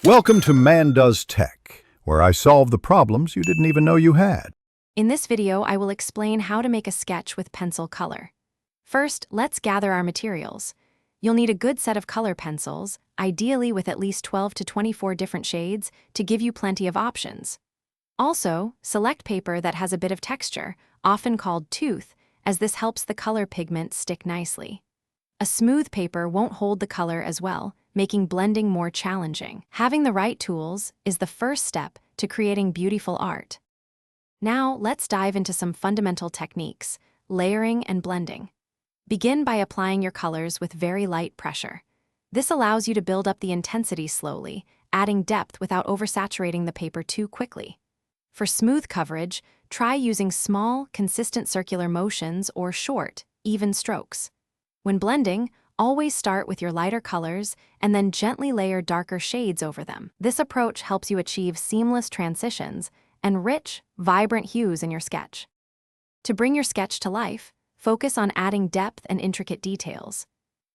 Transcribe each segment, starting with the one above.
Welcome to Man Does Tech, where I solve the problems you didn't even know you had. In this video, I will explain how to make a sketch with pencil color. First, let's gather our materials. You'll need a good set of color pencils, ideally with at least 12 to 24 different shades, to give you plenty of options. Also, select paper that has a bit of texture, often called tooth, as this helps the color pigment stick nicely. A smooth paper won't hold the color as well, making blending more challenging. Having the right tools is the first step to creating beautiful art. Now, let's dive into some fundamental techniques, layering and blending. Begin by applying your colors with very light pressure. This allows you to build up the intensity slowly, adding depth without oversaturating the paper too quickly. For smooth coverage, try using small, consistent circular motions or short, even strokes. When blending, always start with your lighter colors and then gently layer darker shades over them. This approach helps you achieve seamless transitions and rich, vibrant hues in your sketch. To bring your sketch to life, focus on adding depth and intricate details.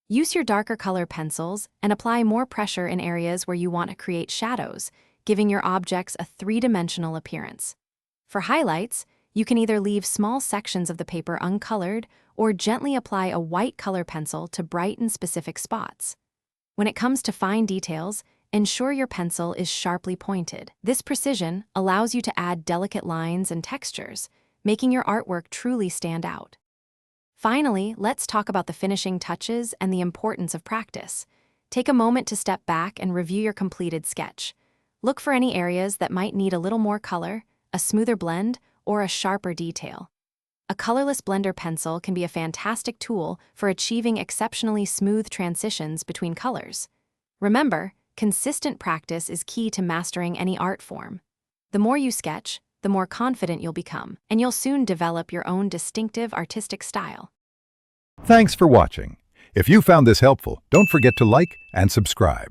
Use your darker color pencils and apply more pressure in areas where you want to create shadows, giving your objects a three-dimensional appearance. For highlights, you can either leave small sections of the paper uncolored or gently apply a white color pencil to brighten specific spots. When it comes to fine details, ensure your pencil is sharply pointed. This precision allows you to add delicate lines and textures, making your artwork truly stand out. Finally, let's talk about the finishing touches and the importance of practice. Take a moment to step back and review your completed sketch. Look for any areas that might need a little more color, a smoother blend, or a sharper detail. A colorless blender pencil can be a fantastic tool for achieving exceptionally smooth transitions between colors. Remember, consistent practice is key to mastering any art form. The more you sketch, the more confident you'll become, and you'll soon develop your own distinctive artistic style. Thanks for watching. If you found this helpful, don't forget to like and subscribe.